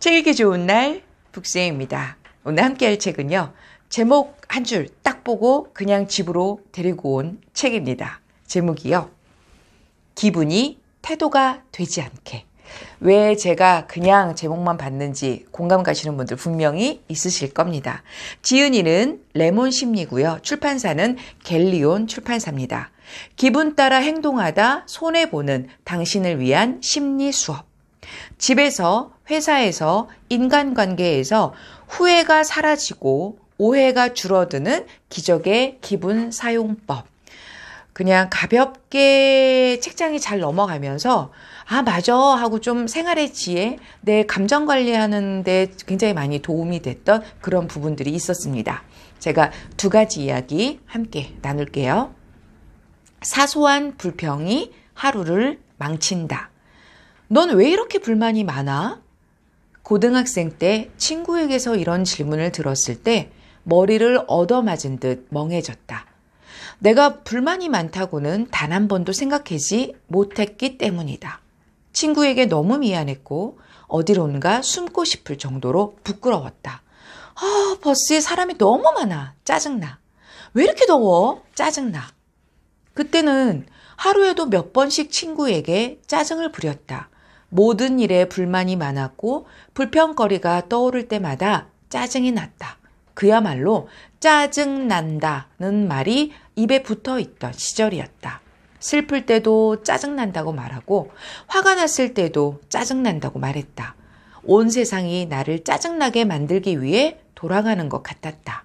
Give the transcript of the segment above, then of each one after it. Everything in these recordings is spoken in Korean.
책 읽기 좋은 날 북쌤입니다. 오늘 함께 할 책은요. 제목 한 줄 딱 보고 그냥 집으로 데리고 온 책입니다. 제목이요. 기분이 태도가 되지 않게. 왜 제가 그냥 제목만 봤는지 공감 가시는 분들 분명히 있으실 겁니다. 지은이는 레몬심리고요. 출판사는 갤리온 출판사입니다. 기분 따라 행동하다 손해보는 당신을 위한 심리 수업. 집에서, 회사에서, 인간관계에서 후회가 사라지고 오해가 줄어드는 기적의 기분 사용법. 그냥 가볍게 책장이 잘 넘어가면서 아 맞아 하고 좀 생활의 지혜, 내 감정 관리하는 데 굉장히 많이 도움이 됐던 그런 부분들이 있었습니다. 제가 두 가지 이야기 함께 나눌게요. 사소한 불평이 하루를 망친다. 넌 왜 이렇게 불만이 많아? 고등학생 때 친구에게서 이런 질문을 들었을 때 머리를 얻어맞은 듯 멍해졌다. 내가 불만이 많다고는 단 한 번도 생각하지 못했기 때문이다. 친구에게 너무 미안했고 어디론가 숨고 싶을 정도로 부끄러웠다. 버스에 사람이 너무 많아. 짜증나. 왜 이렇게 더워? 짜증나. 그때는 하루에도 몇 번씩 친구에게 짜증을 부렸다. 모든 일에 불만이 많았고 불평거리가 떠오를 때마다 짜증이 났다. 그야말로 짜증난다는 말이 입에 붙어있던 시절이었다. 슬플 때도 짜증난다고 말하고 화가 났을 때도 짜증난다고 말했다. 온 세상이 나를 짜증나게 만들기 위해 돌아가는 것 같았다.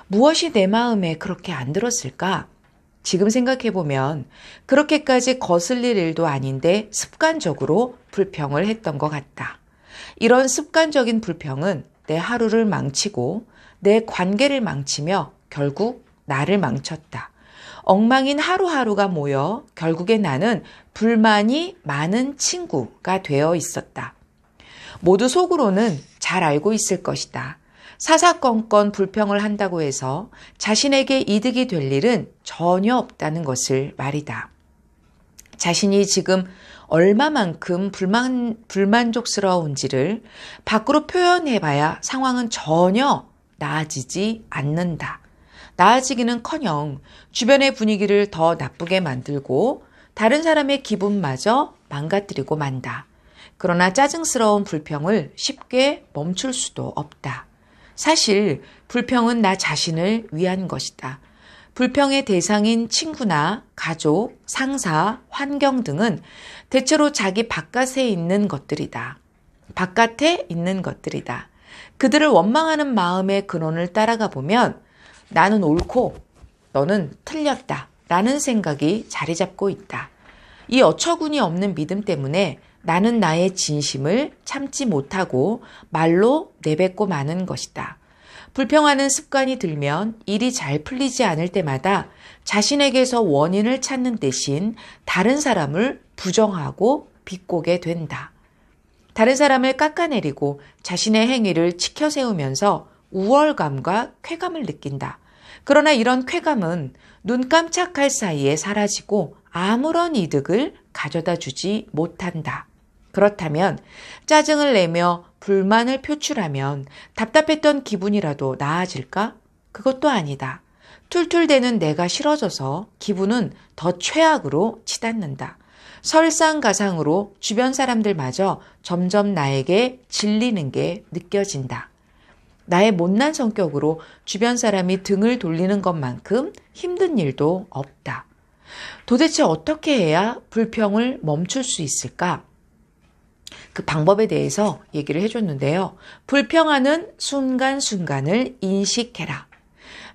무엇이 내 마음에 그렇게 안 들었을까? 지금 생각해보면 그렇게까지 거슬릴 일도 아닌데 습관적으로 불평을 했던 것 같다. 이런 습관적인 불평은 내 하루를 망치고 내 관계를 망치며 결국 나를 망쳤다. 엉망인 하루하루가 모여 결국에 나는 불만이 많은 친구가 되어 있었다. 모두 속으로는 잘 알고 있을 것이다. 사사건건 불평을 한다고 해서 자신에게 이득이 될 일은 전혀 없다는 것을 말이다. 자신이 지금 얼마만큼 불만족스러운지를 밖으로 표현해봐야 상황은 전혀 나아지지 않는다. 나아지기는커녕 주변의 분위기를 더 나쁘게 만들고 다른 사람의 기분마저 망가뜨리고 만다. 그러나 짜증스러운 불평을 쉽게 멈출 수도 없다. 사실 불평은 나 자신을 위한 것이다. 불평의 대상인 친구나 가족, 상사, 환경 등은 대체로 자기 바깥에 있는 것들이다. 바깥에 있는 것들이다. 그들을 원망하는 마음의 근원을 따라가 보면 나는 옳고 너는 틀렸다 라는 생각이 자리 잡고 있다. 이 어처구니 없는 믿음 때문에 나는 나의 진심을 참지 못하고 말로 내뱉고 마는 것이다. 불평하는 습관이 들면 일이 잘 풀리지 않을 때마다 자신에게서 원인을 찾는 대신 다른 사람을 부정하고 비꼬게 된다. 다른 사람을 깎아내리고 자신의 행위를 치켜 세우면서 우월감과 쾌감을 느낀다. 그러나 이런 쾌감은 눈 깜짝할 사이에 사라지고 아무런 이득을 가져다 주지 못한다. 그렇다면 짜증을 내며 불만을 표출하면 답답했던 기분이라도 나아질까? 그것도 아니다. 툴툴대는 내가 싫어져서 기분은 더 최악으로 치닫는다. 설상가상으로 주변 사람들마저 점점 나에게 질리는 게 느껴진다. 나의 못난 성격으로 주변 사람이 등을 돌리는 것만큼 힘든 일도 없다. 도대체 어떻게 해야 불평을 멈출 수 있을까? 그 방법에 대해서 얘기를 해줬는데요. 불평하는 순간순간을 인식해라.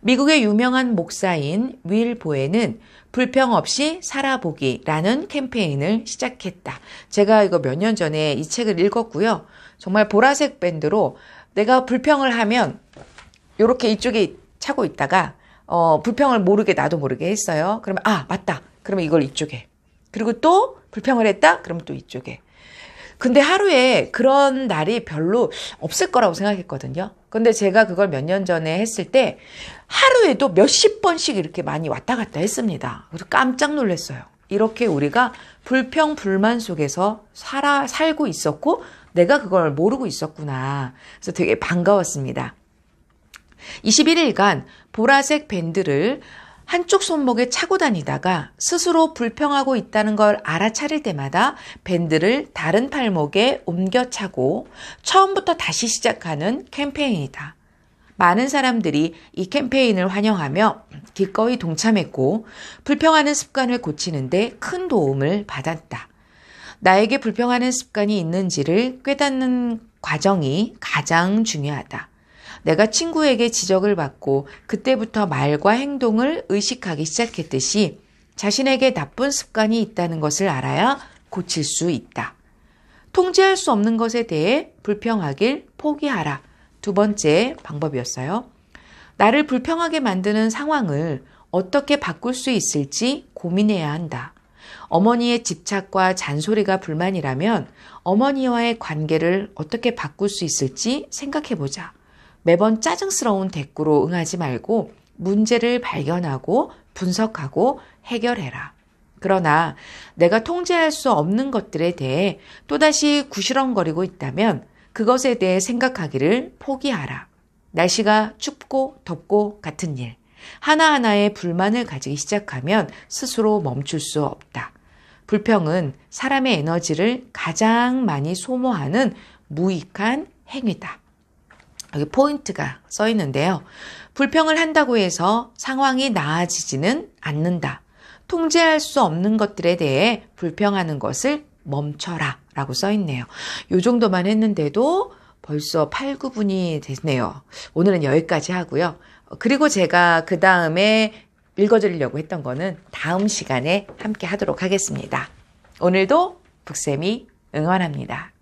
미국의 유명한 목사인 윌 보에는 불평 없이 살아보기라는 캠페인을 시작했다. 제가 이거 몇 년 전에 이 책을 읽었고요. 정말 보라색 밴드로 내가 불평을 하면 이렇게 이쪽에 차고 있다가 불평을 모르게 나도 모르게 했어요. 그러면 아 맞다. 그러면 이걸 이쪽에. 그리고 또 불평을 했다. 그러면 또 이쪽에. 근데 하루에 그런 날이 별로 없을 거라고 생각했거든요. 근데 제가 그걸 몇 년 전에 했을 때 하루에도 몇십 번씩 이렇게 많이 왔다 갔다 했습니다. 그래서 깜짝 놀랐어요. 이렇게 우리가 불평, 불만 속에서 살고 있었고 내가 그걸 모르고 있었구나. 그래서 되게 반가웠습니다. 21일간 보라색 밴드를 한쪽 손목에 차고 다니다가 스스로 불평하고 있다는 걸 알아차릴 때마다 밴드를 다른 팔목에 옮겨 차고 처음부터 다시 시작하는 캠페인이다. 많은 사람들이 이 캠페인을 환영하며 기꺼이 동참했고 불평하는 습관을 고치는데 큰 도움을 받았다. 나에게 불평하는 습관이 있는지를 깨닫는 과정이 가장 중요하다. 내가 친구에게 지적을 받고 그때부터 말과 행동을 의식하기 시작했듯이 자신에게 나쁜 습관이 있다는 것을 알아야 고칠 수 있다. 통제할 수 없는 것에 대해 불평하길 포기하라. 두 번째 방법이었어요. 나를 불평하게 만드는 상황을 어떻게 바꿀 수 있을지 고민해야 한다. 어머니의 집착과 잔소리가 불만이라면 어머니와의 관계를 어떻게 바꿀 수 있을지 생각해보자. 매번 짜증스러운 대꾸로 응하지 말고 문제를 발견하고 분석하고 해결해라. 그러나 내가 통제할 수 없는 것들에 대해 또다시 구시렁거리고 있다면 그것에 대해 생각하기를 포기하라. 날씨가 춥고 덥고 같은 일, 하나하나의 불만을 가지기 시작하면 스스로 멈출 수 없다. 불평은 사람의 에너지를 가장 많이 소모하는 무익한 행위다. 여기 포인트가 써 있는데요. 불평을 한다고 해서 상황이 나아지지는 않는다. 통제할 수 없는 것들에 대해 불평하는 것을 멈춰라 라고 써 있네요. 요 정도만 했는데도 벌써 8, 9분이 됐네요. 오늘은 여기까지 하고요. 그리고 제가 그 다음에 읽어드리려고 했던 거는 다음 시간에 함께 하도록 하겠습니다. 오늘도 북쌤이 응원합니다.